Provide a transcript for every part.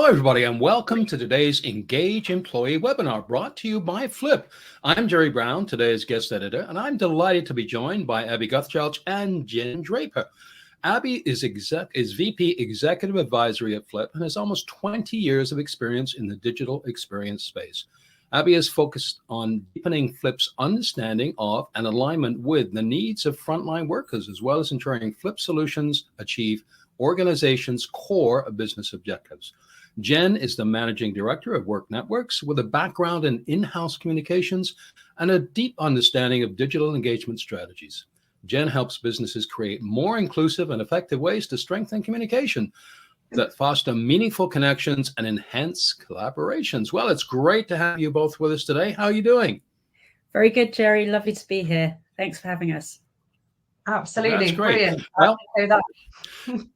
everybody, and welcome to today's Engage Employee webinar brought to you by Flip. I'm Jerry Brown, today's guest editor, and I'm delighted to be joined by Abby Guthkelch and Jen Draper. Abby is VP Executive Advisory at Flip and has almost 20 years of experience in the digital experience space. Abby is focused on deepening Flip's understanding of and alignment with the needs of frontline workers, as well as ensuring Flip solutions achieve organizations' core business objectives. Jen is the Managing Director of Work Networks with a background in in-house communications and a deep understanding of digital engagement strategies. Jen helps businesses create more inclusive and effective ways to strengthen communication that foster meaningful connections and enhance collaborations. Well, it's great to have you both with us today. How are you doing? Very good, Jerry. Lovely to be here. Thanks for having us. Absolutely. That's great. Brilliant.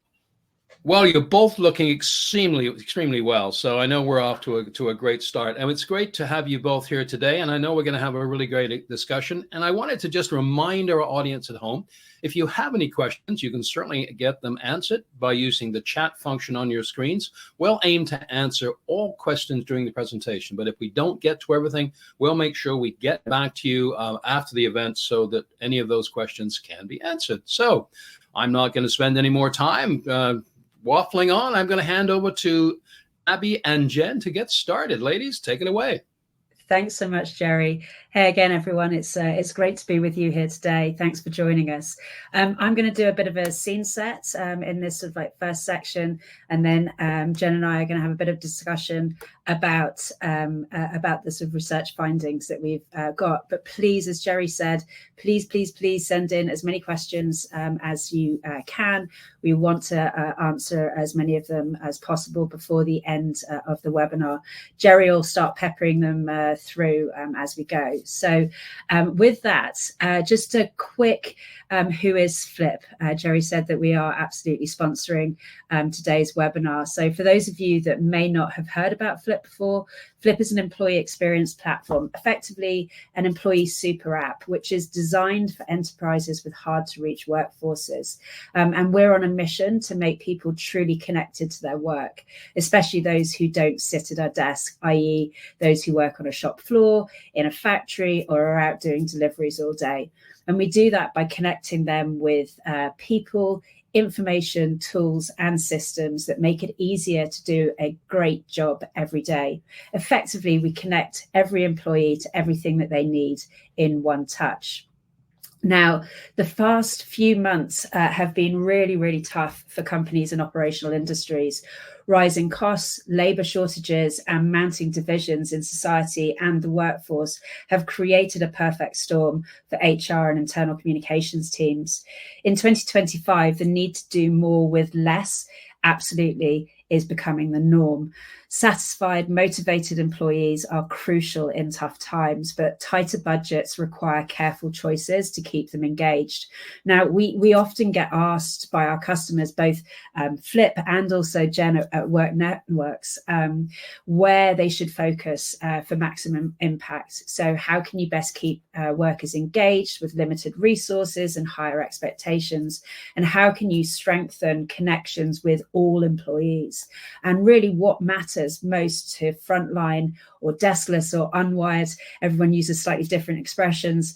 Well, you're both looking extremely well. So I know we're off to a great start. And it's great to have you both here today. And I know we're going to have a really great discussion. And I wanted to just remind our audience at home, if you have any questions, you can certainly get them answered by using the chat function on your screens. We'll aim to answer all questions during the presentation. But if we don't get to everything, we'll make sure we get back to you after the event so that any of those questions can be answered. So I'm not going to spend any more time waffling on. I'm going to hand over to Abby and Jen to get started. Ladies, take it away. Thanks so much, Jerry. Hey again, everyone. It's great to be with you here today. Thanks for joining us. I'm going to do a bit of a scene set in this sort of like first section, and then Jen and I are going to have a bit of discussion about the sort of research findings that we've got. But please, as Jerry said, please send in as many questions as you can. We want to answer as many of them as possible before the end of the webinar. Jerry will start peppering them through as we go. So with that, just a quick who is Flip? Jerry said that we are absolutely sponsoring today's webinar. So for those of you that may not have heard about Flip before, Flip is an employee experience platform, effectively an employee super app, which is designed for enterprises with hard to reach workforces. And we're on a mission to make people truly connected to their work, especially those who don't sit at our desk, i.e. those who work on a shop floor, in a factory, or are out doing deliveries all day. And we do that by connecting them with people, information, tools, and systems that make it easier to do a great job every day. Effectively, we connect every employee to everything that they need in one touch. Now, the past few months have been really tough for companies and operational industries. Rising costs, labour shortages, and mounting divisions in society and the workforce have created a perfect storm for HR and internal communications teams. In 2025, the need to do more with less absolutely is becoming the norm. Satisfied, motivated employees are crucial in tough times, but tighter budgets require careful choices to keep them engaged. Now, we often get asked by our customers, both Flip and also Jen at Work Networks, where they should focus for maximum impact. So how can you best keep workers engaged with limited resources and higher expectations? And how can you strengthen connections with all employees? And really what matters most to frontline or deskless or unwired, everyone uses slightly different expressions,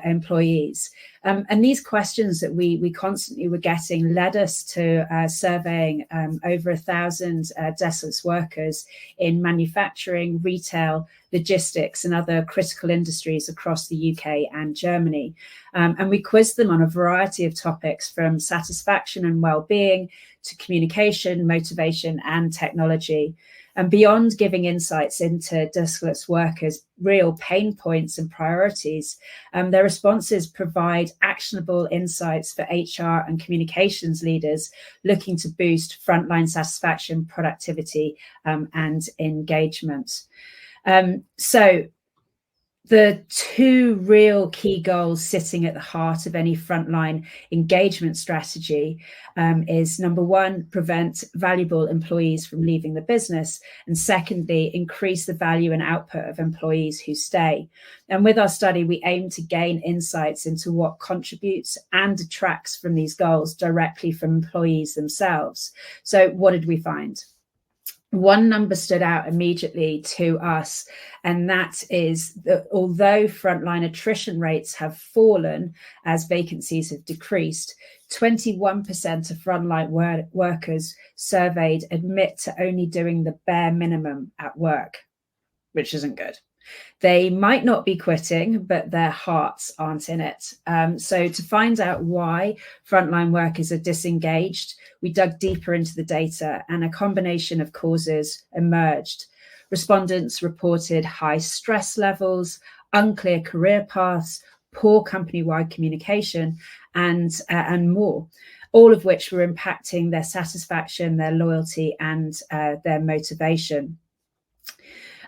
employees. And these questions that we constantly were getting led us to surveying over 1,000 deskless workers in manufacturing, retail, logistics, and other critical industries across the UK and Germany. And we quizzed them on a variety of topics from satisfaction and well-being to communication, motivation, and technology. And beyond giving insights into deskless workers' real pain points and priorities, their responses provide actionable insights for HR and communications leaders looking to boost frontline satisfaction, productivity, and engagement. So the two real key goals sitting at the heart of any frontline engagement strategy is, number one, prevent valuable employees from leaving the business, and secondly, increase the value and output of employees who stay. And with our study, we aim to gain insights into what contributes and detracts from these goals directly from employees themselves. So what did we find? One number stood out immediately to us, and that is that although frontline attrition rates have fallen as vacancies have decreased, 21% of frontline workers surveyed admit to only doing the bare minimum at work, which isn't good. They might not be quitting, but their hearts aren't in it. So to find out why frontline workers are disengaged, we dug deeper into the data, and a combination of causes emerged. Respondents reported high stress levels, unclear career paths, poor company-wide communication, and more, all of which were impacting their satisfaction, their loyalty, and their motivation.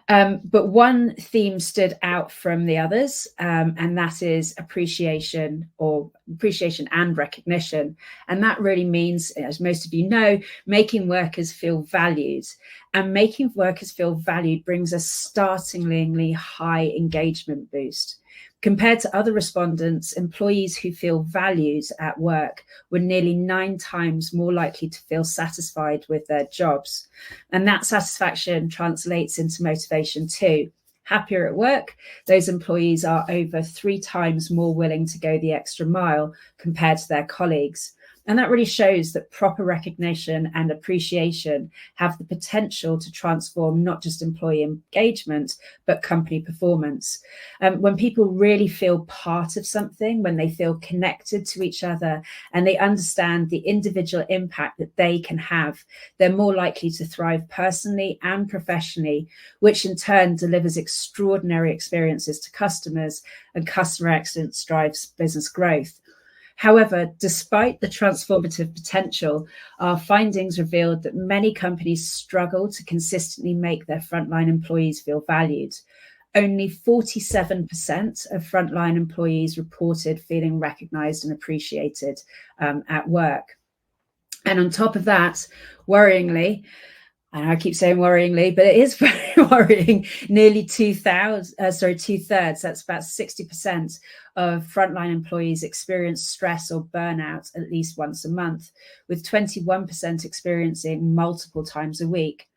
But one theme stood out from the others, and that is appreciation and recognition. And that really means, as most of you know, making workers feel valued. And making workers feel valued brings a startlingly high engagement boost. Compared to other respondents, employees who feel valued at work were nearly 9 times more likely to feel satisfied with their jobs. And that satisfaction translates into motivation too. Happier at work, those employees are over 3 times more willing to go the extra mile compared to their colleagues. And that really shows that proper recognition and appreciation have the potential to transform not just employee engagement, but company performance. When people really feel part of something, when they feel connected to each other, and they understand the individual impact that they can have, they're more likely to thrive personally and professionally, which in turn delivers extraordinary experiences to customers, and customer excellence drives business growth. However, despite the transformative potential, our findings revealed that many companies struggle to consistently make their frontline employees feel valued. Only 47% of frontline employees reported feeling recognized and appreciated at work. And on top of that, worryingly, and I keep saying worryingly, but it is very worrying, nearly two-thirds, that's about 60% of frontline employees experience stress or burnout at least once a month, with 21% experiencing multiple times a week.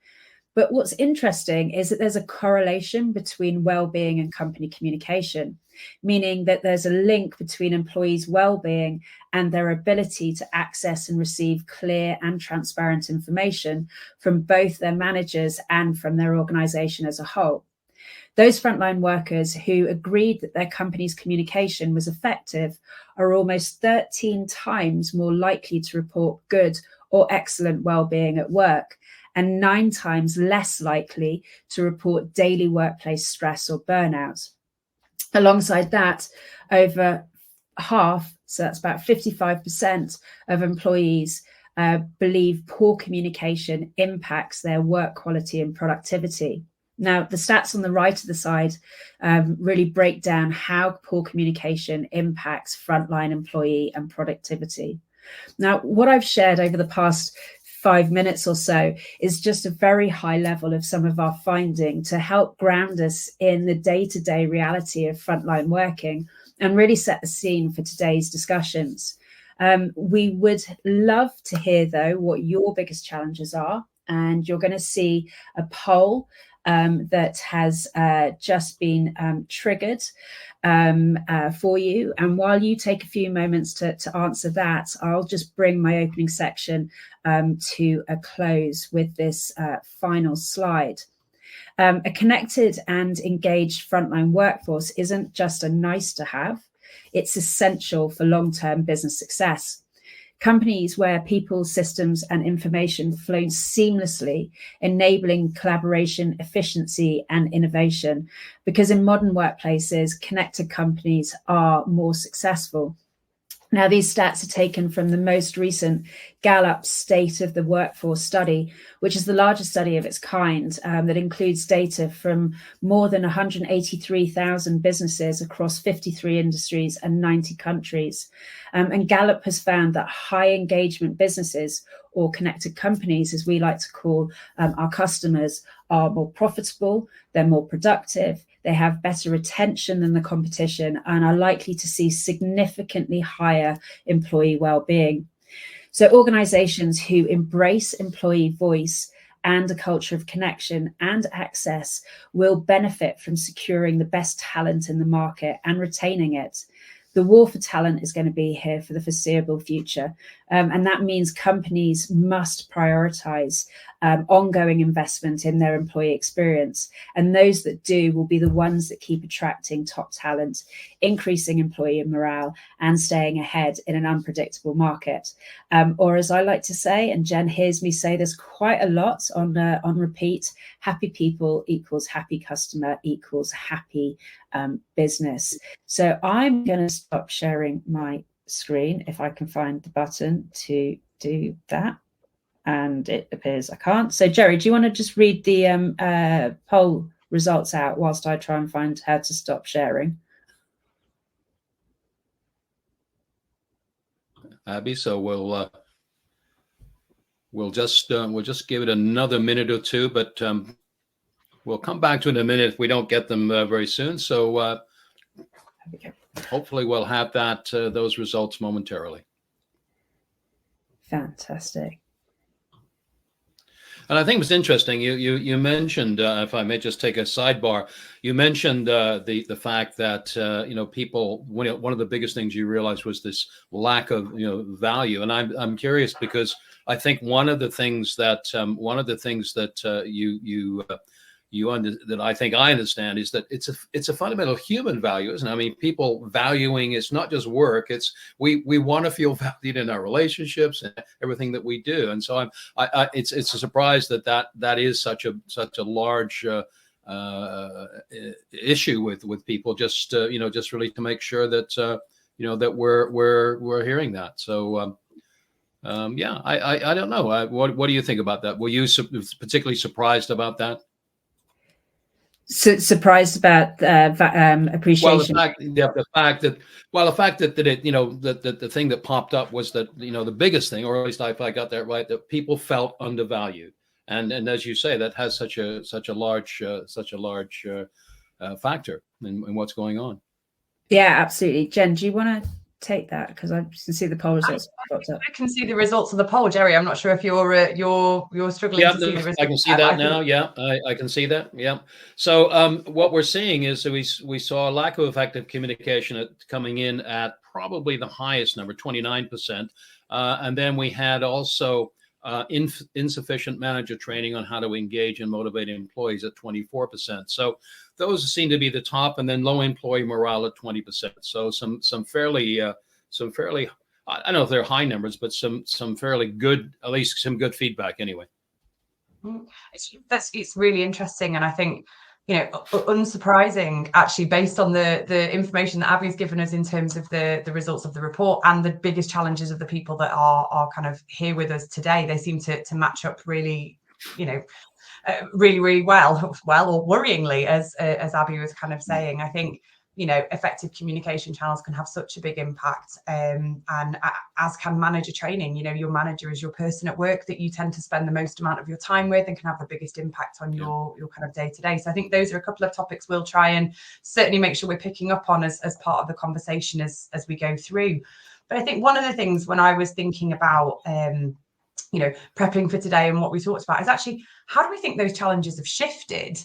But what's interesting is that there's a correlation between well-being and company communication, meaning that there's a link between employees' well-being and their ability to access and receive clear and transparent information from both their managers and from their organization as a whole. Those frontline workers who agreed that their company's communication was effective are almost 13 times more likely to report good or excellent well-being at work, and 9 times less likely to report daily workplace stress or burnout. Alongside that, over half, so that's about 55% of employees believe poor communication impacts their work quality and productivity. Now, the stats on the right of the side really break down how poor communication impacts frontline employee and productivity. Now, what I've shared over the past 5 minutes or so is just a very high level of some of our finding to help ground us in the day-to-day reality of frontline working and really set the scene for today's discussions. We would love to hear, though, what your biggest challenges are, and you're going to see a poll that has just been triggered for you. And while you take a few moments to answer that, I'll just bring my opening section to a close with this final slide. A connected and engaged frontline workforce isn't just a nice to have, it's essential for long-term business success. Companies where people, systems, and information flow seamlessly, enabling collaboration, efficiency, and innovation. Because in modern workplaces, connected companies are more successful. Now, these stats are taken from the most recent Gallup State of the Workforce study, which is the largest study of its kind that includes data from more than 183,000 businesses across 53 industries and 90 countries. And Gallup has found that high engagement businesses, or connected companies, as we like to call our customers, are more profitable, they're more productive, they have better retention than the competition, and are likely to see significantly higher employee well-being. So organizations who embrace employee voice and a culture of connection and access will benefit from securing the best talent in the market and retaining it. The war for talent is going to be here for the foreseeable future. And that means companies must prioritize ongoing investment in their employee experience. And those that do will be the ones that keep attracting top talent, increasing employee morale, and staying ahead in an unpredictable market. Or as I like to say, and Jen hears me say this quite a lot on repeat, happy people equals happy customer equals happy business. So I'm going to stop sharing my screen if I can find the button to do that. And it appears I can't. So Jerry, do you want to just read the poll results out whilst I try and find how to stop sharing? Abby, so we'll just give it another minute or two, but we'll come back to it in a minute if we don't get them very soon. So hopefully we'll have those results momentarily. Fantastic. And I think it was interesting. You mentioned, if I may just take a sidebar, you mentioned the fact that people, one of the biggest things you realized was this lack of value. And I'm curious because I think one of the things that that I think I understand is that it's a fundamental human value, isn't it? I mean, people valuing, it's not just work. It's we want to feel valued in our relationships and everything that we do. And so it's a surprise that is such a large issue with people. Just really to make sure that that we're hearing that. So. I don't know. What do you think about that? Were you particularly surprised about that? Surprised about appreciation. Well, the fact that it, that the thing that popped up was that the biggest thing, or at least if I got that right, that people felt undervalued, and as you say, that has such a large factor in what's going on. Yeah, absolutely. Jen, do you want to take that, because I can see the poll results. I can see the results of the poll, Jerry. I'm not sure if you're struggling to see the results. I can see that now. Yeah, I can see that. Yeah. So what we're seeing is that we saw a lack of effective communication coming in at probably the highest number, 29%, and then we had also insufficient manager training on how to engage and motivate employees at 24%. So those seem to be the top, and then low employee morale at 20%. So some fairly I don't know if they're high numbers, but some fairly good, at least some good feedback anyway. It's really interesting, and I think unsurprising actually, based on the information that Abby's given us in terms of the results of the report and the biggest challenges of the people that are kind of here with us today. They seem to match up really, really well, or worryingly, as Abby was kind of saying. I think effective communication channels can have such a big impact, and as can manager training. Your manager is your person at work that you tend to spend the most amount of your time with and can have the biggest impact on your kind of day to day. So I think those are a couple of topics we'll try and certainly make sure we're picking up on as part of the conversation as we go through. But I think one of the things when I was thinking about prepping for today and what we talked about is actually, how do we think those challenges have shifted?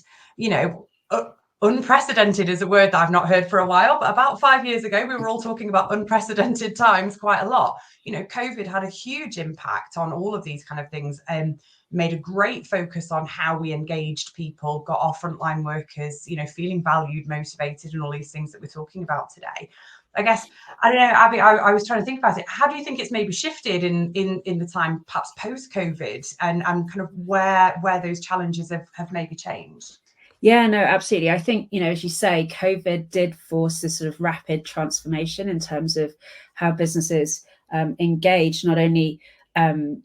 Unprecedented is a word that I've not heard for a while, but about 5 years ago, we were all talking about unprecedented times quite a lot. COVID had a huge impact on all of these kind of things, and made a great focus on how we engaged people, got our frontline workers, feeling valued, motivated, and all these things that we're talking about today. I guess, I don't know, Abby, I was trying to think about it. How do you think it's maybe shifted in the time perhaps post-COVID, and kind of where those challenges have maybe changed? Yeah, no, absolutely. I think, as you say, COVID did force this sort of rapid transformation in terms of how businesses engage, not only, from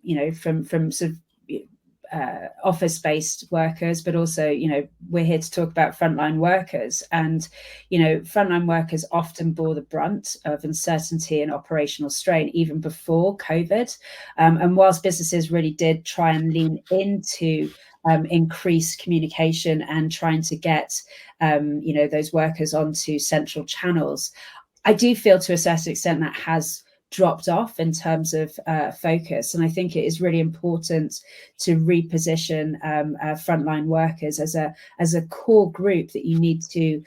sort of office-based workers, but also, we're here to talk about frontline workers. And, frontline workers often bore the brunt of uncertainty and operational strain even before COVID. And whilst businesses really did try and lean into increased communication and trying to get, those workers onto central channels, I do feel to a certain extent that has dropped off in terms of focus. And I think it is really important to reposition frontline workers as a core group that you need to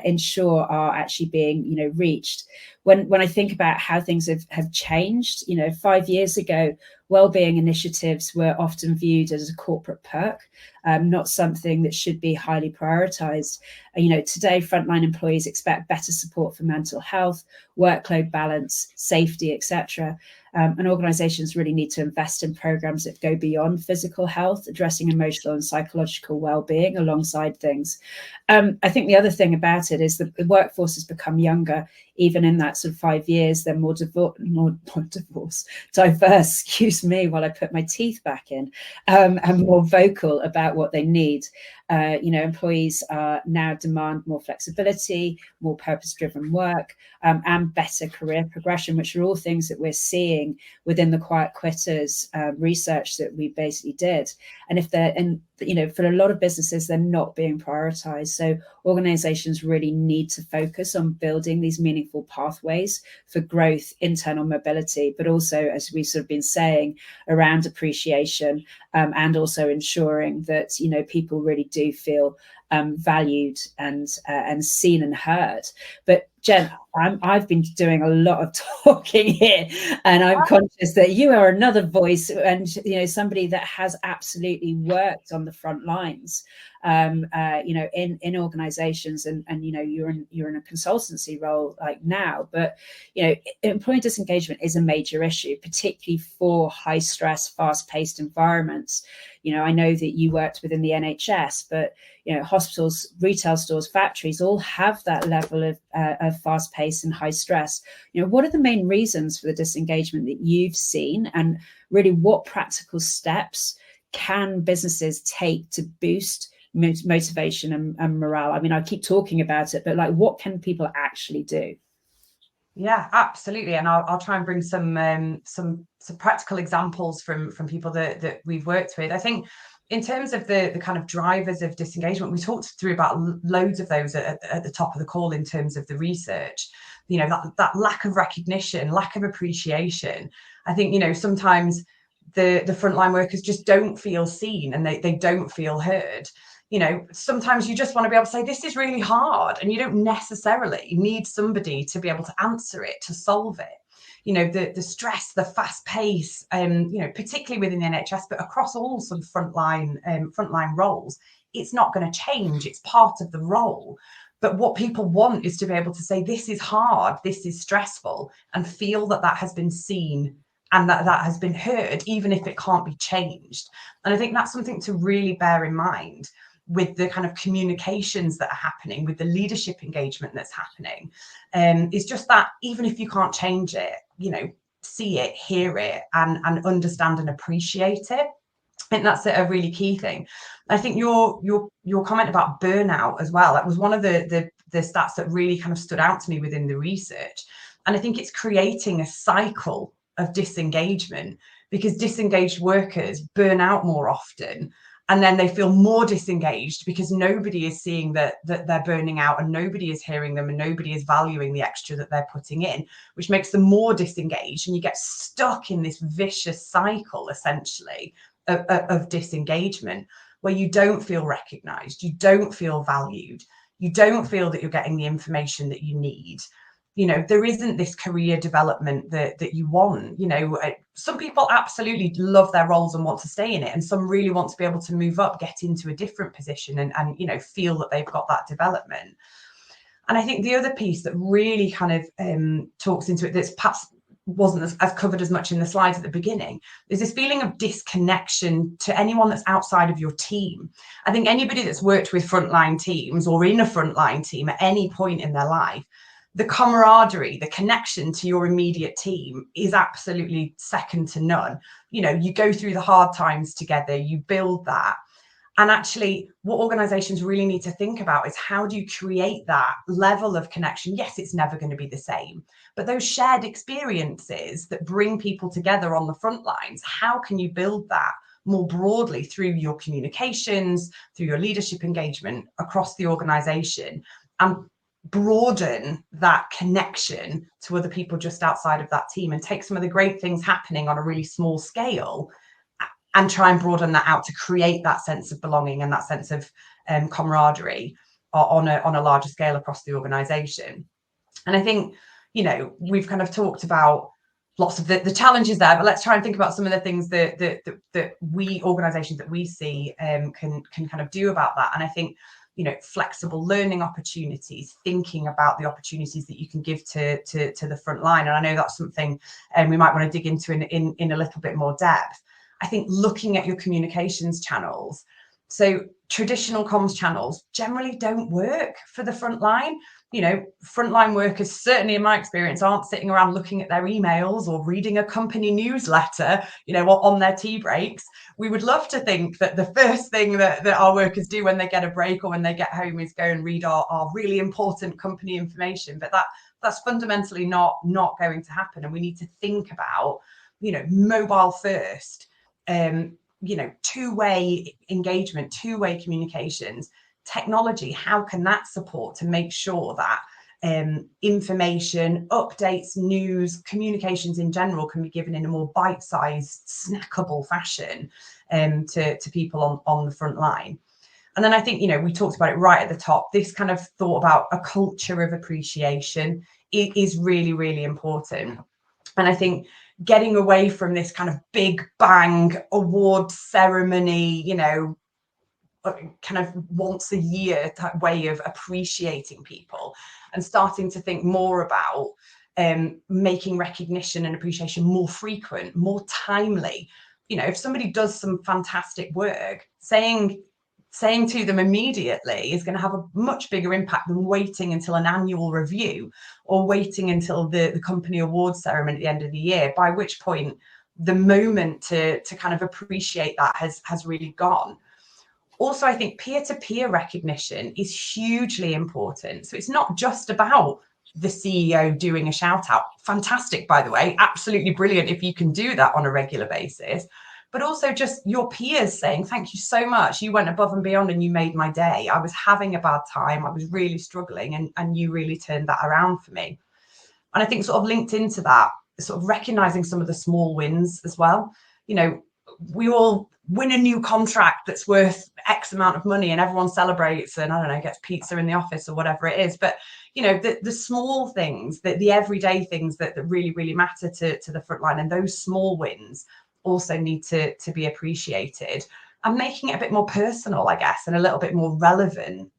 ensure are actually being, reached. When I think about how things have changed, 5 years ago, wellbeing initiatives were often viewed as a corporate perk, not something that should be highly prioritized. Today, frontline employees expect better support for mental health, workload balance, safety, etc. And organizations really need to invest in programs that go beyond physical health, addressing emotional and psychological well-being alongside things. I think the other thing about it is that the workforce has become younger. Even in that sort of 5 years, they're more diverse, excuse me, while I put my teeth back in, and more vocal about what they need. Employees now demand more flexibility, more purpose-driven work, and better career progression, which are all things that we're seeing within the quiet quitters research that we basically did. And for a lot of businesses, they're not being prioritized. So organizations really need to focus on building these meaningful pathways for growth, internal mobility, but also, as we've sort of been saying, around appreciation, and also ensuring that, people really do feel valued and seen and heard. But Jen, I've been doing a lot of talking here, and I'm conscious that you are another voice, and somebody that has absolutely worked on the front lines, in organisations, and you're in a consultancy role like now, but employee disengagement is a major issue, particularly for high stress, fast paced environments. I know that you worked within the NHS, but hospitals, retail stores, factories all have that level of fast pace and high stress. What are the main reasons for the disengagement that you've seen, and really what practical steps can businesses take to boost motivation and morale? I mean, I keep talking about it, but what can people actually do? Yeah, absolutely. And I'll try and bring some practical examples from people that we've worked with. I think in terms of the kind of drivers of disengagement, we talked through about loads of those at the top of the call in terms of the research. That lack of recognition, lack of appreciation. I think, sometimes the frontline workers just don't feel seen, and they don't feel heard. Sometimes you just want to be able to say, this is really hard, and you don't necessarily need somebody to be able to answer it, to solve it. The stress, the fast pace, particularly within the NHS, but across all sort of frontline roles, it's not going to change. It's part of the role. But what people want is to be able to say, this is hard, this is stressful, and feel that has been seen and that has been heard, even if it can't be changed. And I think that's something to really bear in mind with the kind of communications that are happening, with the leadership engagement that's happening, is just that even if you can't change it, see it, hear it, and understand and appreciate it. I think that's a really key thing. I think your comment about burnout as well, that was one of the stats that really kind of stood out to me within the research. And I think it's creating a cycle of disengagement, because disengaged workers burn out more often. And then they feel more disengaged because nobody is seeing that they're burning out, and nobody is hearing them, and nobody is valuing the extra that they're putting in, which makes them more disengaged. And you get stuck in this vicious cycle, essentially, of disengagement, where you don't feel recognized, you don't feel valued, you don't feel that you're getting the information that you need. There isn't this career development that you want. Some people absolutely love their roles and want to stay in it, and some really want to be able to move up, get into a different position, and feel that they've got that development. And I think the other piece that really kind of talks into it, that's perhaps wasn't as covered as much in the slides at the beginning, is this feeling of disconnection to anyone that's outside of your team. I think anybody that's worked with frontline teams or in a frontline team at any point in their life, the camaraderie, the connection to your immediate team is absolutely second to none. You go through the hard times together, you build that. And actually, what organizations really need to think about is, how do you create that level of connection? Yes, it's never going to be the same, but those shared experiences that bring people together on the front lines, how can you build that more broadly through your communications, through your leadership engagement across the organization? And broaden that connection to other people just outside of that team and take some of the great things happening on a really small scale and try and broaden that out to create that sense of belonging and that sense of camaraderie on a larger scale across the organization. And I think, we've kind of talked about lots of the challenges there, but let's try and think about some of the things that we organizations that we see can kind of do about that. And I think, flexible learning opportunities, thinking about the opportunities that you can give to the front line. And I know that's something we might want to dig into in a little bit more depth. I think looking at your communications channels. So traditional comms channels generally don't work for the front line. Frontline workers, certainly in my experience, aren't sitting around looking at their emails or reading a company newsletter, on their tea breaks. We would love to think that the first thing that our workers do when they get a break or when they get home is go and read our really important company information. But that's fundamentally not going to happen. And we need to think about, mobile first, two-way engagement, two-way communications. Technology, how can that support to make sure that information, updates, news, communications in general can be given in a more bite-sized, snackable fashion to people on the front line. And then I think, we talked about it right at the top, this kind of thought about a culture of appreciation is really, really important. And I think getting away from this kind of big bang award ceremony, kind of once a year type way of appreciating people and starting to think more about making recognition and appreciation more frequent, more timely. If somebody does some fantastic work, saying to them immediately is going to have a much bigger impact than waiting until an annual review or waiting until the company awards ceremony at the end of the year, by which point the moment to kind of appreciate that has really gone. Also, I think peer-to-peer recognition is hugely important. So it's not just about the CEO doing a shout out. Fantastic, by the way, absolutely brilliant if you can do that on a regular basis, but also just your peers saying, thank you so much. You went above and beyond and you made my day. I was having a bad time. I was really struggling and you really turned that around for me. And I think sort of linked into that, sort of recognizing some of the small wins as well. We all win a new contract that's worth X amount of money and everyone celebrates and, I don't know, gets pizza in the office or whatever it is. But, the small things, the everyday things that really, really matter to the front line, and those small wins also need to be appreciated, and making it a bit more personal, I guess, and a little bit more relevant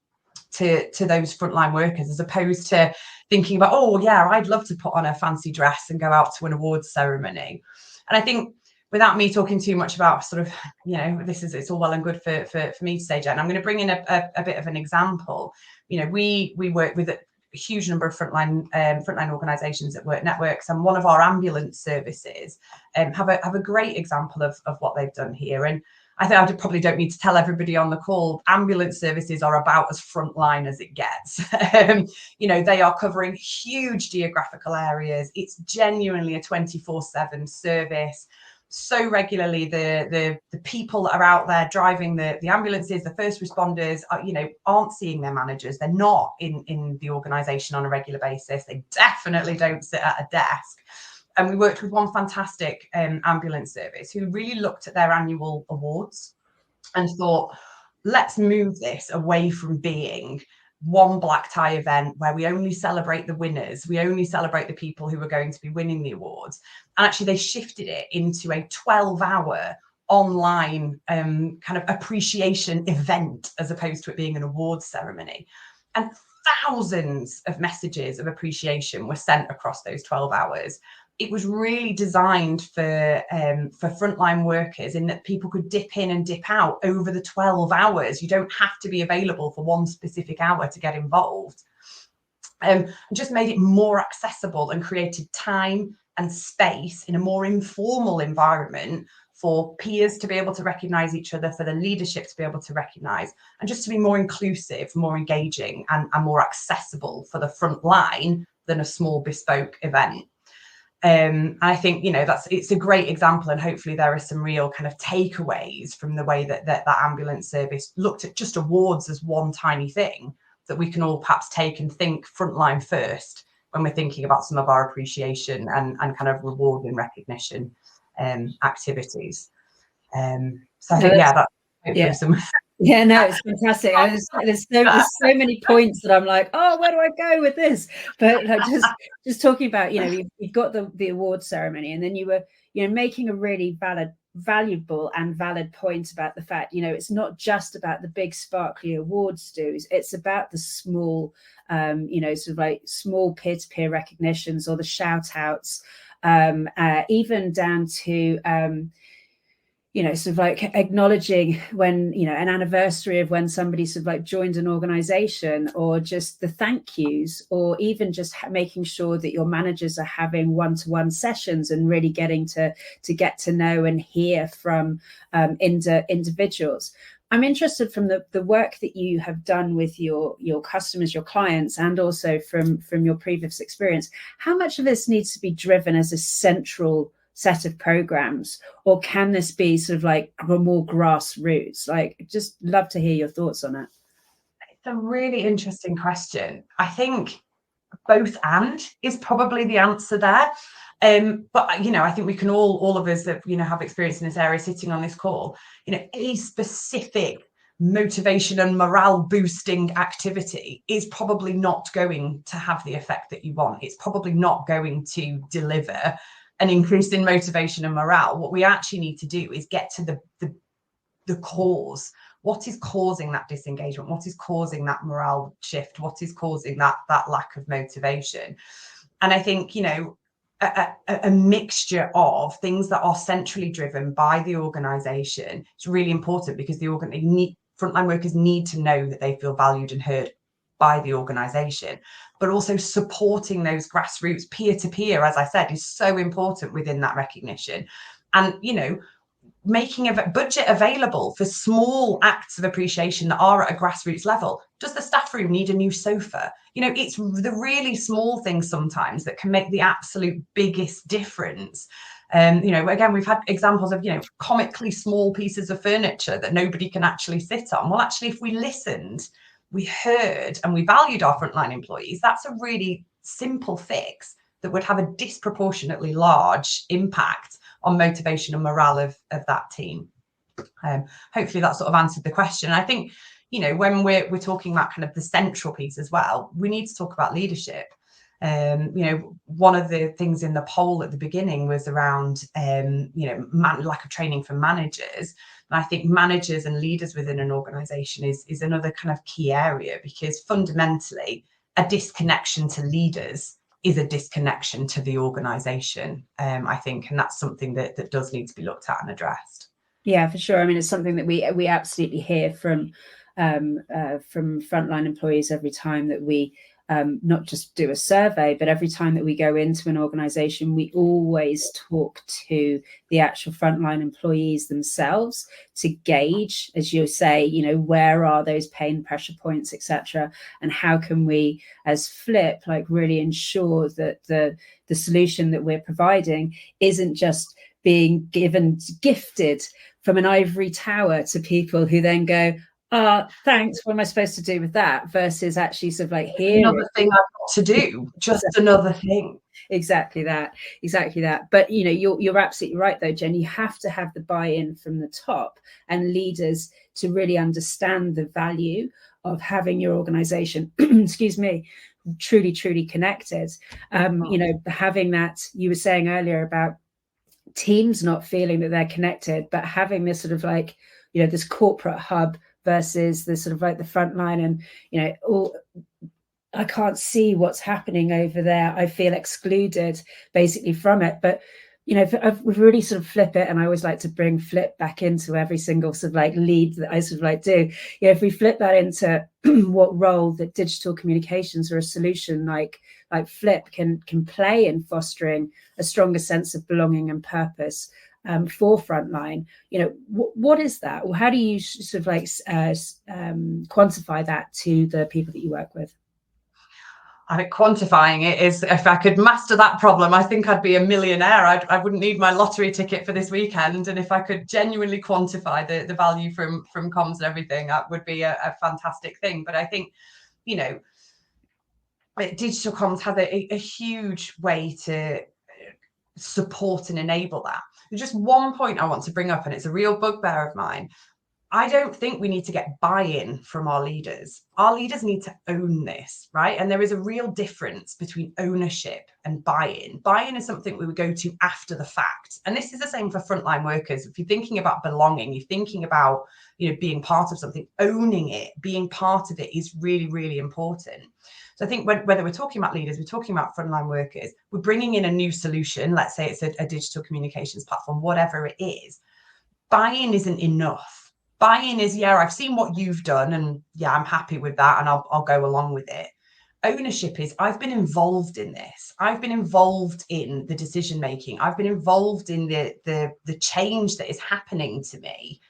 to those frontline workers, as opposed to thinking about, oh, yeah, I'd love to put on a fancy dress and go out to an awards ceremony. And I think, without me talking too much about sort of, it's all well and good for me to say, Jen, I'm going to bring in a bit of an example. We work with a huge number of frontline organisations at Work Networks, and one of our ambulance services have a great example of what they've done here. And I think I probably don't need to tell everybody on the call, ambulance services are about as frontline as it gets. They are covering huge geographical areas. It's genuinely a 24/7 service. So regularly, the people that are out there driving the ambulances, the first responders, aren't seeing their managers. They're not in the organisation on a regular basis. They definitely don't sit at a desk. And we worked with one fantastic ambulance service who really looked at their annual awards and thought, let's move this away from being one black tie event where we only celebrate the winners, we only celebrate the people who are going to be winning the awards. And actually they shifted it into a 12-hour online kind of appreciation event, as opposed to it being an awards ceremony. And thousands of messages of appreciation were sent across those 12 hours. It was really designed for frontline workers, in that people could dip in and dip out over the 12 hours. You don't have to be available for one specific hour to get involved. Just made it more accessible and created time and space in a more informal environment for peers to be able to recognise each other, for the leadership to be able to recognise, and just to be more inclusive, more engaging, and more accessible for the front line than a small bespoke event. I think, it's a great example, and hopefully there are some real kind of takeaways from the way that ambulance service looked at just awards as one tiny thing, that we can all perhaps take and think frontline first when we're thinking about some of our appreciation and kind of reward and recognition activities. So I think, that's hopefully some. Yeah, no, it's fantastic. There's so many points that I'm like, oh, where do I go with this? But like, just talking about, you've got the award ceremony, and then you were, making a really valuable and valid point about the fact, it's not just about the big sparkly awards dues. It's about the small, sort of like small peer-to-peer recognitions or the shout outs, even down to, sort of like acknowledging when, an anniversary of when somebody sort of like joined an organization, or just the thank yous, or even just making sure that your managers are having one-to-one sessions and really getting to get to know and hear from individuals. I'm interested from the work that you have done with your customers, your clients, and also from your previous experience, how much of this needs to be driven as a central set of programs, or can this be sort of like more grassroots? Like, just love to hear your thoughts on it. It's a really interesting question. I think both and is probably the answer there. But I think we can all of us that have experience in this area sitting on this call, a specific motivation and morale boosting activity is probably not going to have the effect that you want. It's probably not going to deliver an increase in motivation and morale. What we actually need to do is get to the cause. What is causing that disengagement? What is causing that morale shift? What is causing that lack of motivation? And I think, a mixture of things that are centrally driven by the organisation is really important, because frontline workers need to know that they feel valued and heard by the organisation, but also supporting those grassroots peer-to-peer, as I said, is so important within that recognition. And, making a budget available for small acts of appreciation that are at a grassroots level. Does the staff room need a new sofa? It's the really small things sometimes that can make the absolute biggest difference. Again, we've had examples of, comically small pieces of furniture that nobody can actually sit on. Well, actually, if we listened, we heard, and we valued our frontline employees, that's a really simple fix that would have a disproportionately large impact on motivation and morale of that team. Hopefully that sort of answered the question. I think, when we're talking about kind of the central piece as well, we need to talk about leadership. One of the things in the poll at the beginning was around, lack of training for managers. And I think managers and leaders within an organisation is another kind of key area, because fundamentally a disconnection to leaders is a disconnection to the organisation, I think, and that's something that does need to be looked at and addressed. Yeah, for sure. I mean, it's something that we absolutely hear from frontline employees every time that we not just do a survey, but every time that we go into an organization, we always talk to the actual frontline employees themselves to gauge, as you say, where are those pain pressure points, etc., and how can we, as Flip, like really ensure that the solution that we're providing isn't just being gifted from an ivory tower to people who then go, thanks, what am I supposed to do with that? Versus actually sort of like hearing another thing I've got to do, just another thing. Exactly that. But you're absolutely right though, Jen. You have to have the buy-in from the top and leaders to really understand the value of having your organization, excuse me, truly connected. Having that, you were saying earlier about teams not feeling that they're connected, but having this sort of like, this corporate hub versus the sort of like the front line, and I can't see what's happening over there. I feel excluded basically from it. But if we really sort of flip it, and I always like to bring Flip back into every single sort of like lead that I sort of like do. If we flip that into what role that digital communications or a solution like Flip can play in fostering a stronger sense of belonging and purpose for frontline, what is that? Or how do you sort of like quantify that to the people that you work with? I think quantifying it is, if I could master that problem, I think I'd be a millionaire. I wouldn't need my lottery ticket for this weekend. And if I could genuinely quantify the value from comms and everything, that would be a fantastic thing. But I think, you know, digital comms has a huge way to support and enable that. There's just one point I want to bring up, and it's a real bugbear of mine. I don't think we need to get buy-in from our leaders. Our leaders need to own this, right? And there is a real difference between ownership and buy-in. Buy-in is something we would go to after the fact. And this is the same for frontline workers. If you're thinking about belonging, you're thinking about, you know, being part of something, owning it, being part of it is really, really important. So I think whether we're talking about leaders, we're talking about frontline workers, we're bringing in a new solution. Let's say it's a digital communications platform, whatever it is. Buy-in isn't enough. Buy-in is, yeah, I've seen what you've done, and yeah, I'm happy with that, and I'll go along with it. Ownership is, I've been involved in this. I've been involved in the decision making. I've been involved in the change that is happening to me,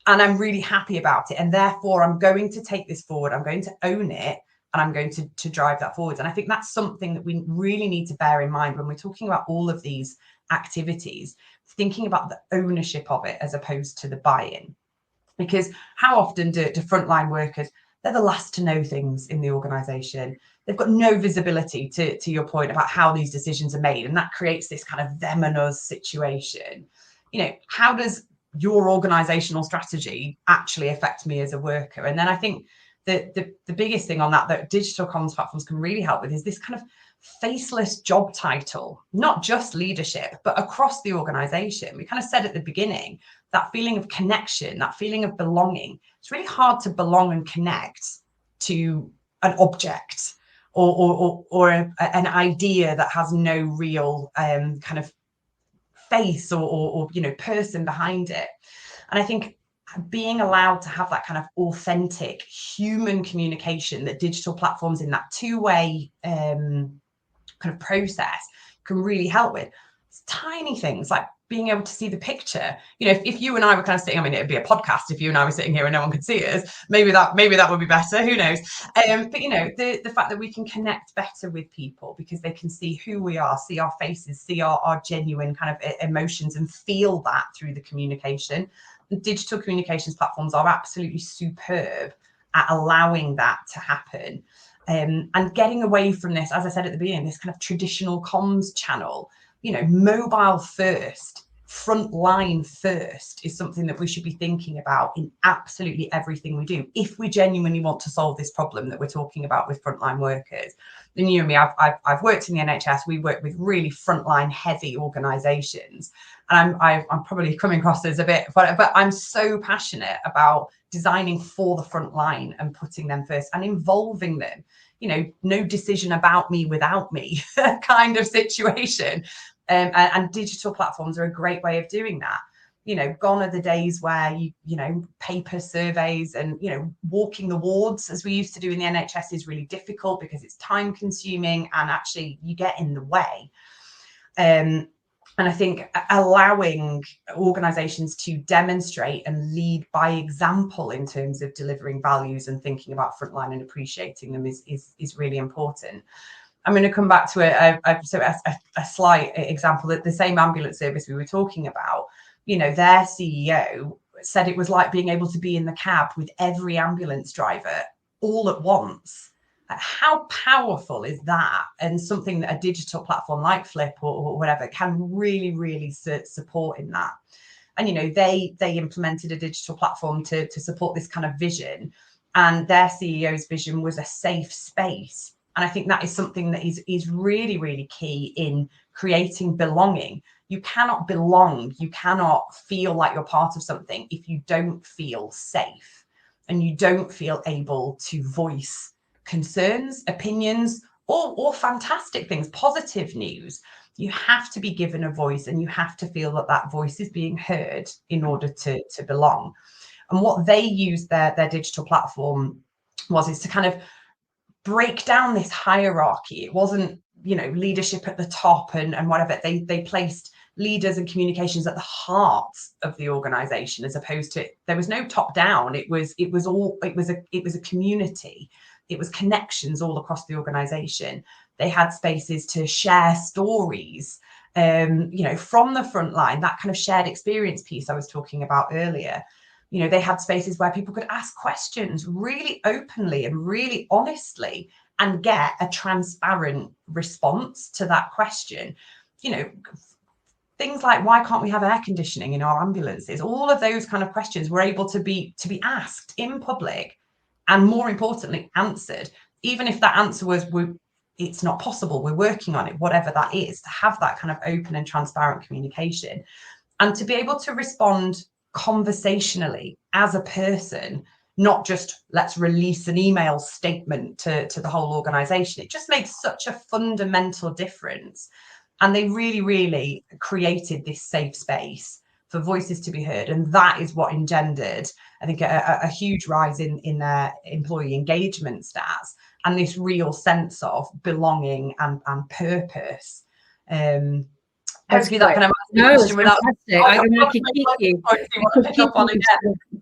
and I'm really happy about it. And therefore, I'm going to take this forward. I'm going to own it, and I'm going to drive that forward. And I think that's something that we really need to bear in mind when we're talking about all of these activities, thinking about the ownership of it as opposed to the buy-in. Because how often do frontline workers, they're the last to know things in the organization. They've got no visibility to your point about how these decisions are made. And that creates this kind of them and us situation. You know, how does your organizational strategy actually affect me as a worker? And then I think the biggest thing on that digital comms platforms can really help with is this kind of faceless job title, not just leadership, but across the organization. We kind of said at the beginning, that feeling of connection, that feeling of belonging. It's really hard to belong and connect to an object or an idea that has no real kind of face or you know, person behind it. And I think being allowed to have that kind of authentic human communication that digital platforms in that two-way kind of process can really help with. It's tiny things like being able to see the picture. You know, if you and I were kind of sitting, I mean, it'd be a podcast if you and I were sitting here and no one could see us. Maybe that would be better. Who knows? But you know, the fact that we can connect better with people because they can see who we are, see our faces, see our genuine kind of emotions, and feel that through the communication. Digital communications platforms are absolutely superb at allowing that to happen. And getting away from this, as I said at the beginning, this kind of traditional comms channel, you know, mobile first, frontline first is something that we should be thinking about in absolutely everything we do. If we genuinely want to solve this problem that we're talking about with frontline workers, then you and me, I've worked in the NHS. We work with really frontline heavy organisations, and I'm probably coming across as a bit, but I'm so passionate about designing for the front line and putting them first and involving them. You know, no decision about me without me kind of situation. And digital platforms are a great way of doing that. You know, gone are the days where you know, paper surveys and, you know, walking the wards as we used to do in the NHS is really difficult because it's time consuming and actually you get in the way. And I think allowing organizations to demonstrate and lead by example in terms of delivering values and thinking about frontline and appreciating them is really important. I'm going to come back to a slight example that the same ambulance service we were talking about, you know, their CEO said it was like being able to be in the cab with every ambulance driver all at once. How powerful is that? And something that a digital platform like Flip or whatever can really, really support in that. And, you know, they implemented a digital platform to support this kind of vision. And their CEO's vision was a safe space. And I think that is something that is really, really key in creating belonging. You cannot belong, you cannot feel like you're part of something if you don't feel safe and you don't feel able to voice concerns, opinions, or fantastic things, positive news. You have to be given a voice and you have to feel that that voice is being heard in order to belong. And what they used their digital platform is to kind of break down this hierarchy. It wasn't, you know, leadership at the top and whatever. They placed leaders and communications at the heart of the organization, as opposed to, there was no top down. It was a community. It was connections all across the organization. They had spaces to share stories, you know, from the front line, that kind of shared experience piece I was talking about earlier. You know, they had spaces where people could ask questions really openly and really honestly and get a transparent response to that question. You know, things like, why can't we have air conditioning in our ambulances? All of those kind of questions were able to be asked in public, and more importantly, answered. Even if that answer was, it's not possible, we're working on it, whatever that is, to have that kind of open and transparent communication, and to be able to respond conversationally as a person, not just let's release an email statement to the whole organization. It just makes such a fundamental difference. And they really, really created this safe space for voices to be heard. And that is what engendered, I think, a huge rise in their employee engagement stats and this real sense of belonging and purpose. Hopefully that kind of answers your question without. I can keep you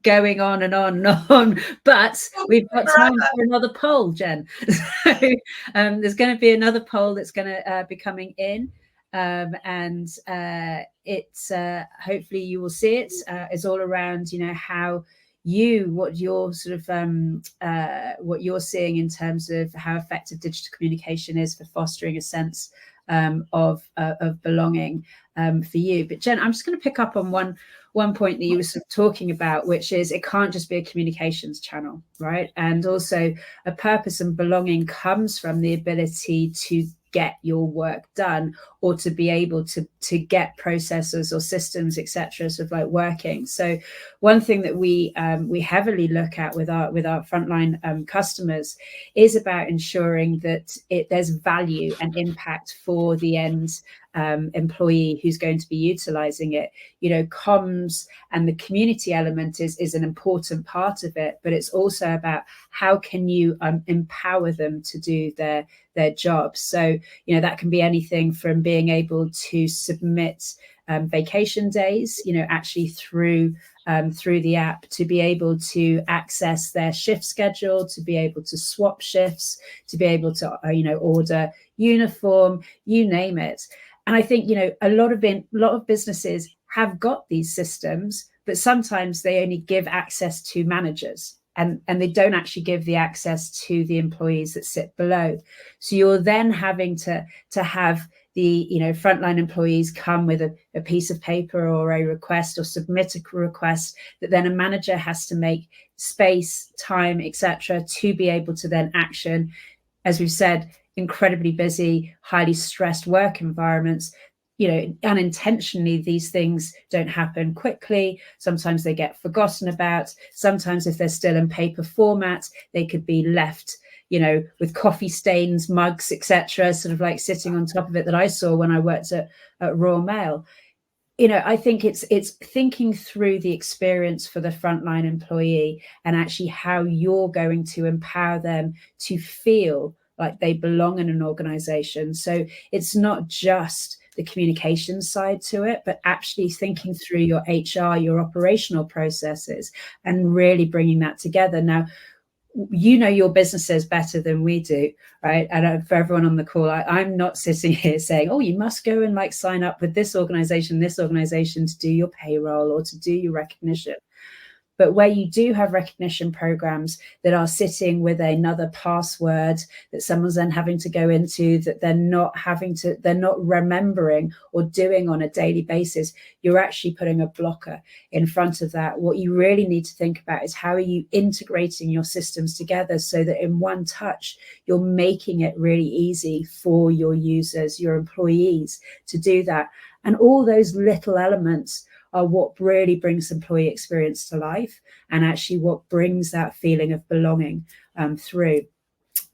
going on and on and on, but we've got time for another poll, Jen. So there's going to be another poll that's going to be coming in. And it's hopefully you will see it. It's all around, you know, how what you're sort of what you're seeing in terms of how effective digital communication is for fostering a sense of belonging for you. But Jen, I'm just going to pick up on one point that you were sort of talking about, which is it can't just be a communications channel, right? And also a purpose and belonging comes from the ability to get your work done, or to be able to get processes or systems, etc., sort of like working. So one thing that we heavily look at with our frontline customers is about ensuring that there's value and impact for the end employee who's going to be utilizing it. You know, comms and the community element is an important part of it, but it's also about how can you empower them to do their jobs. So, you know, that can be anything from being able to submit vacation days, you know, actually through the app, to be able to access their shift schedule, to be able to swap shifts, to be able to, you know, order uniform, you name it. And I think, you know, a lot of businesses have got these systems, but sometimes they only give access to managers. And they don't actually give the access to the employees that sit below. So you're then having to have the, you know, frontline employees come with a piece of paper or a request, or submit a request that then a manager has to make space, time, etc., to be able to then action. As we've said, incredibly busy, highly stressed work environments. You know, unintentionally, these things don't happen quickly. Sometimes they get forgotten about. Sometimes if they're still in paper format, they could be left, you know, with coffee stains, mugs, etc., sort of like sitting on top of it, that I saw when I worked at Royal Mail. You know, I think it's thinking through the experience for the frontline employee, and actually how you're going to empower them to feel like they belong in an organization. So it's not just the communication side to it, but actually thinking through your HR, your operational processes, and really bringing that together. Now, you know your businesses better than we do, right? And for everyone on the call, I'm not sitting here saying, oh, you must go and like sign up with this organization to do your payroll or to do your recognition. But where you do have recognition programs that are sitting with another password that someone's then having to go into, that they're not remembering or doing on a daily basis, you're actually putting a blocker in front of that. What you really need to think about is how are you integrating your systems together so that in one touch, you're making it really easy for your users, your employees to do that. And all those little elements are what really brings employee experience to life, and actually what brings that feeling of belonging through.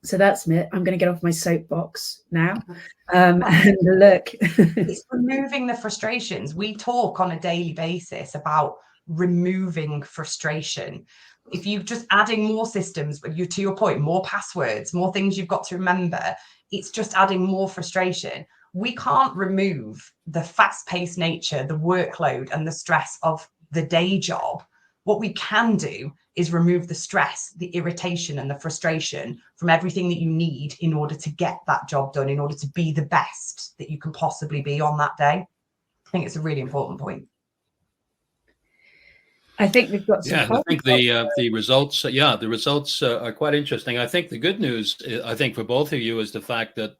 So that's it. I'm going to get off my soapbox now and look. It's removing the frustrations. We talk on a daily basis about removing frustration. If you're just adding more systems, to your point, more passwords, more things you've got to remember, it's just adding more frustration. We can't remove the fast-paced nature, the workload and the stress of the day job. What we can do is remove the stress, the irritation and the frustration from everything that you need in order to get that job done, in order to be the best that you can possibly be on that day. I think it's a really important point. I think we've got some. Yeah, and I think the results, the results are quite interesting. I think the good news, I think, for both of you is the fact that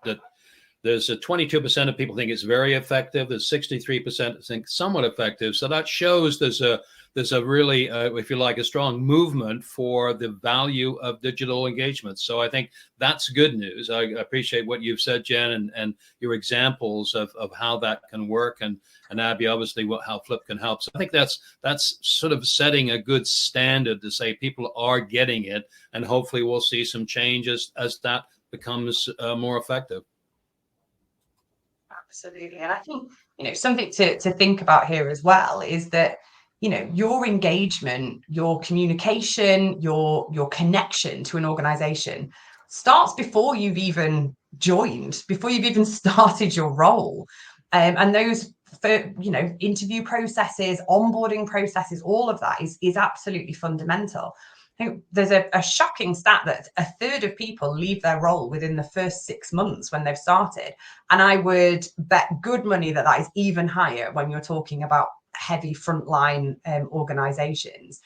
there's a 22% of people think it's very effective. There's 63% think somewhat effective. So that shows there's a really, if you like, a strong movement for the value of digital engagement. So I think that's good news. I appreciate what you've said, Jen, and your examples of how that can work, and Abby, obviously, how Flip can help. So I think that's sort of setting a good standard to say people are getting it, and hopefully we'll see some changes as that becomes more effective. Absolutely. And I think, something to think about here as well is that, your engagement, your communication, your connection to an organization starts before you've even joined, before you've even started your role. And those, interview processes, onboarding processes, all of that is absolutely fundamental. I think there's a shocking stat that a third of people leave their role within the first 6 months when they've started. And I would bet good money that is even higher when you're talking about heavy frontline organizations.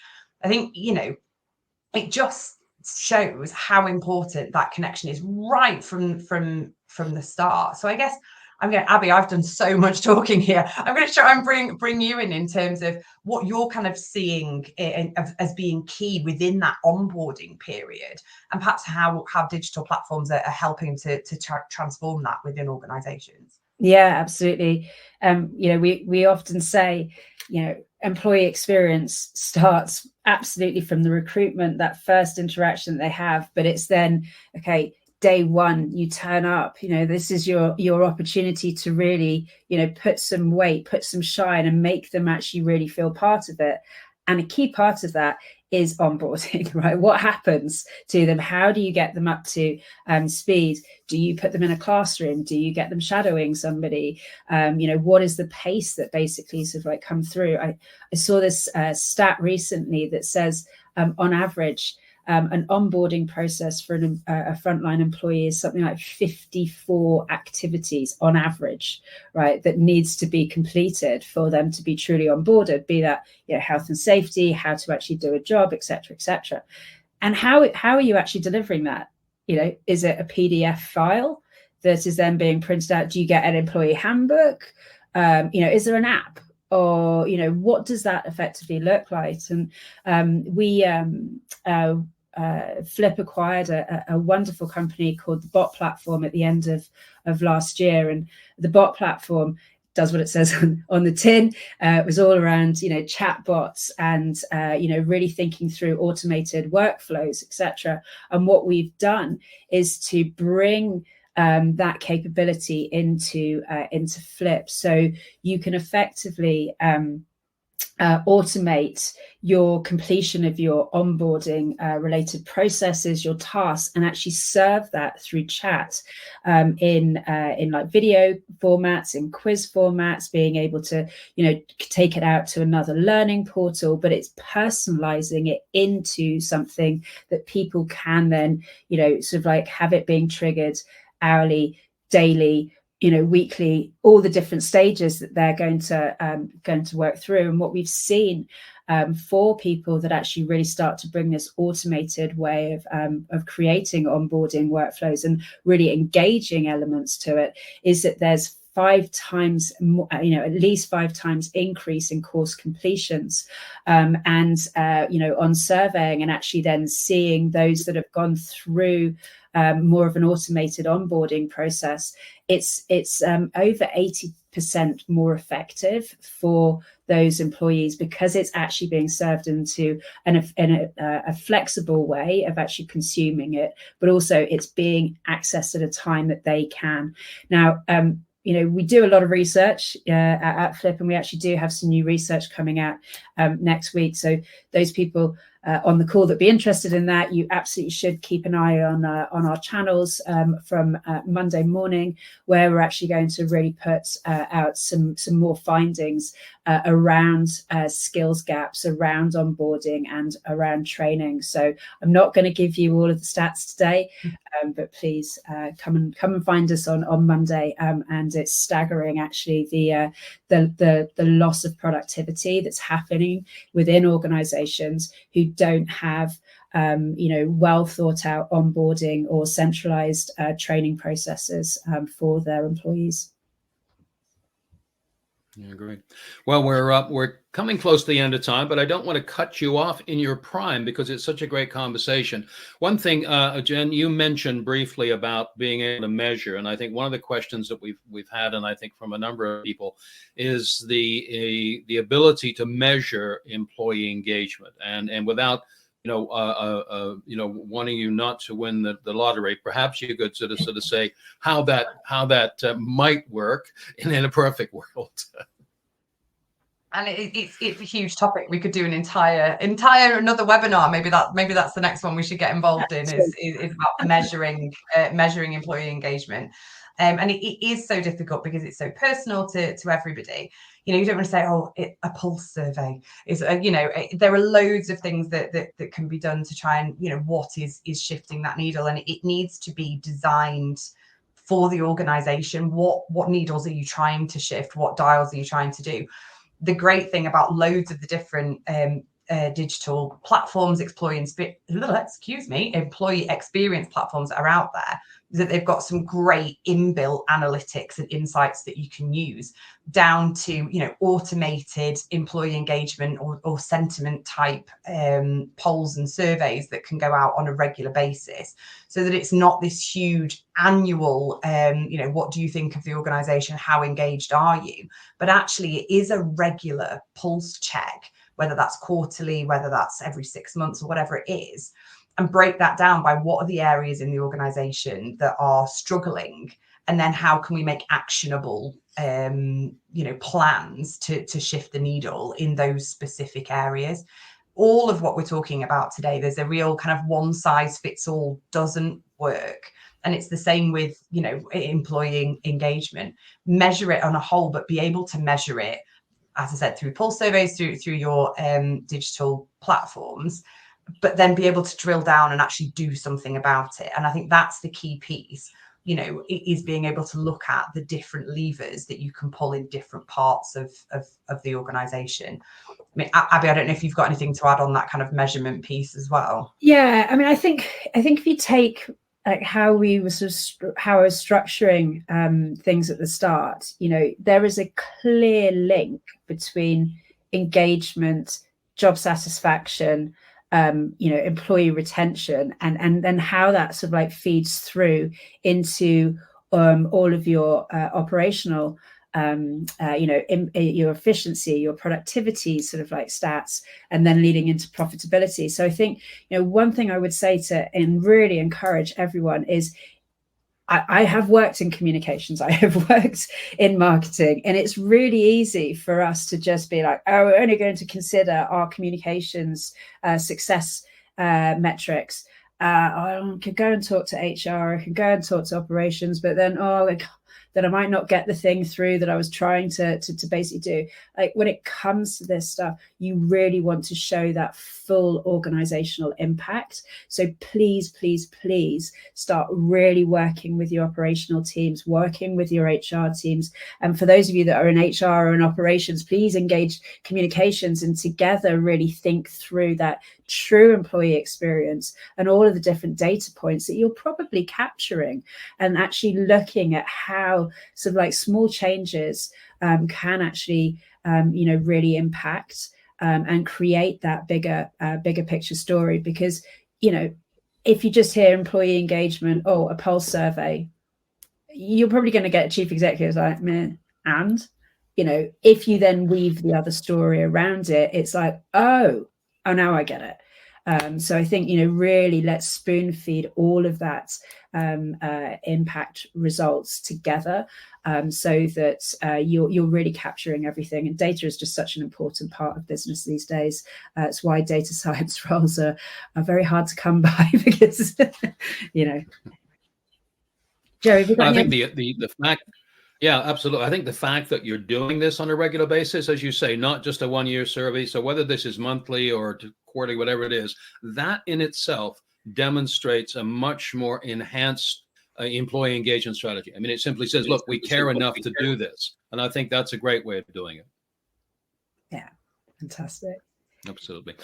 I think, it just shows how important that connection is right from the start. So I guess Abby, I've done so much talking here. I'm going to try and bring you in terms of what you're kind of seeing as being key within that onboarding period, and perhaps how digital platforms are helping to transform that within organizations. Yeah, absolutely. We often say, employee experience starts absolutely from the recruitment, that first interaction that they have, but it's then, okay, day one, you turn up, this is your opportunity to really, put some weight, put some shine, and make them actually really feel part of it. And a key part of that is onboarding, right? What happens to them? How do you get them up to speed? Do you put them in a classroom? Do you get them shadowing somebody? What is the pace that basically sort of like come through? I saw this stat recently that says on average, an onboarding process for a frontline employee is something like 54 activities on average, right, that needs to be completed for them to be truly onboarded, be that health and safety, how to actually do a job, etc., etc. And how are you actually delivering that? Is it a PDF file that is then being printed out? Do you get an employee handbook? Is there an app? Or what does that effectively look like? And Flip acquired a wonderful company called the Bot Platform at the end of last year, and the Bot Platform does what it says on the tin. It was all around chat bots and really thinking through automated workflows, etc. And what we've done is to bring that capability into Flip, so you can effectively automate your completion of your onboarding related processes, your tasks, and actually serve that through chat in like video formats, in quiz formats, being able to take it out to another learning portal, but it's personalizing it into something that people can then sort of like have it being triggered hourly, daily, weekly, all the different stages that they're going to work through. And what we've seen for people that actually really start to bring this automated way of creating onboarding workflows and really engaging elements to it is that there's 5 times more, at least 5 times increase in course completions, and on surveying, and actually then seeing those that have gone through more of an automated onboarding process, it's over 80% more effective for those employees, because it's actually being served into a flexible way of actually consuming it, but also it's being accessed at a time that they can. Now, we do a lot of research at Flip, and we actually do have some new research coming out next week. So those people on the call that be interested in that, you absolutely should keep an eye on our channels from Monday morning, where we're actually going to really put out some more findings around skills gaps, around onboarding and around training. So I'm not going to give you all of the stats today, but please come and find us on Monday. And it's staggering, actually, the loss of productivity that's happening within organizations who don't have well thought out onboarding or centralized training processes for their employees. Yeah, great. Well, we're coming close to the end of time, but I don't want to cut you off in your prime because it's such a great conversation. One thing, Jen, you mentioned briefly about being able to measure, and I think one of the questions that we've had, and I think from a number of people, is the ability to measure employee engagement, and without wanting you not to win the lottery, perhaps you could sort of say how that might work in a perfect world. And it's a huge topic. We could do an entire another webinar. Maybe that's the next one we should get involved in. Is about measuring employee engagement. And it is so difficult because it's so personal to everybody. You don't want to say, a pulse survey is, there are loads of things that can be done to try and, what is shifting that needle, and it needs to be designed for the organization. What needles are you trying to shift? What dials are you trying to do? The great thing about loads of the different digital platforms, employee experience platforms that are out there, is that they've got some great inbuilt analytics and insights that you can use, down to automated employee engagement or sentiment type polls and surveys that can go out on a regular basis, so that it's not this huge annual what do you think of the organization, how engaged are you, but actually it is a regular pulse check, whether that's quarterly, whether that's every 6 months, or whatever it is, and break that down by what are the areas in the organization that are struggling, and then how can we make actionable plans to shift the needle in those specific areas. All of what we're talking about today, there's a real kind of one size fits all doesn't work. And it's the same with employee engagement. Measure it on a whole, but be able to measure it, as I said, through pulse surveys, through your digital platforms, but then be able to drill down and actually do something about it. And I think that's the key piece, is being able to look at the different levers that you can pull in different parts of the organization. I mean, Abby, I don't know if you've got anything to add on that kind of measurement piece as well. Yeah, I mean, I think if you take how I was structuring things at the start, there is a clear link between engagement, job satisfaction, employee retention, and then how that sort of feeds through into all of your operational your efficiency, your productivity sort of stats, and then leading into profitability. So I think one thing I would say and really encourage everyone is, I have worked in communications, I have worked in marketing, and it's really easy for us to just be like, we're only going to consider our communications success metrics. I could go and talk to HR, I could go and talk to operations, but then that I might not get the thing through that I was trying to basically do. When it comes to this stuff, you really want to show that full organizational impact. So please, please, please start really working with your operational teams, working with your HR teams. And for those of you that are in HR or in operations, please engage communications and together really think through that true employee experience and all of the different data points that you're probably capturing, and actually looking at how sort of small changes can actually really impact and create that bigger picture story. Because if you just hear employee engagement, a pulse survey, you're probably going to get chief executives like, meh. And if you then weave the other story around it, it's like, oh, now I get it. So I think, really let's spoon feed all of that impact results together, so that you're really capturing everything. And data is just such an important part of business these days. It's why data science roles are very hard to come by, because, Jerry, have you got I think the fact, yeah, absolutely. I think the fact that you're doing this on a regular basis, as you say, not just a one-year survey, so whether this is monthly or quarterly, whatever it is, that in itself demonstrates a much more enhanced employee engagement strategy. I mean, it simply says, look, we care enough to do this. And I think that's a great way of doing it. Yeah, fantastic. Absolutely.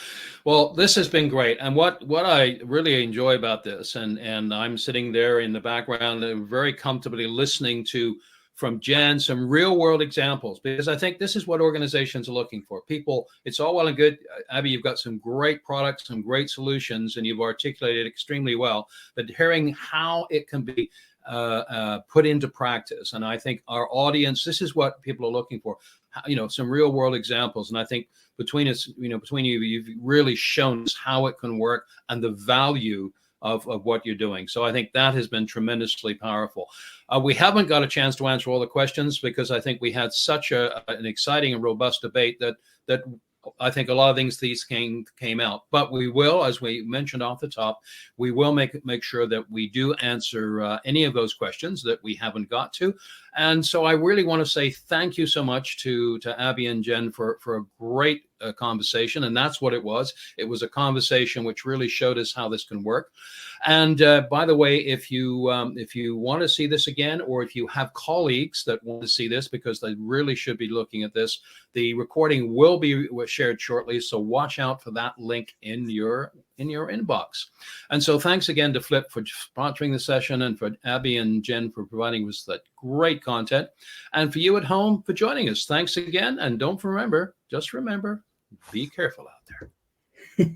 Well, this has been great. And what I really enjoy about this, and I'm sitting there in the background and very comfortably listening to from Jen some real world examples, because I think this is what organizations are looking for. People, it's all well and good. Abby, you've got some great products, some great solutions, and you've articulated extremely well, but hearing how it can be put into practice. And I think our audience, this is what people are looking for, some real world examples. And I think between us, between you, you've really shown us how it can work and the value of what you're doing. So I think that has been tremendously powerful. We haven't got a chance to answer all the questions because I think we had such an exciting and robust debate that I think a lot of these came out. But we will, as we mentioned off the top, we will make sure that we do answer any of those questions that we haven't got to. And so I really want to say thank you so much to Abby and Jen for a great conversation. And that's what it was. It was a conversation which really showed us how this can work. And by the way, if you want to see this again, or if you have colleagues that want to see this, because they really should be looking at this, the recording will be shared shortly. So watch out for that link in your inbox. And so thanks again to Flip for sponsoring the session, and for Abby and Jen for providing us that great content, and for you at home for joining us. Thanks again. And just remember, be careful out there.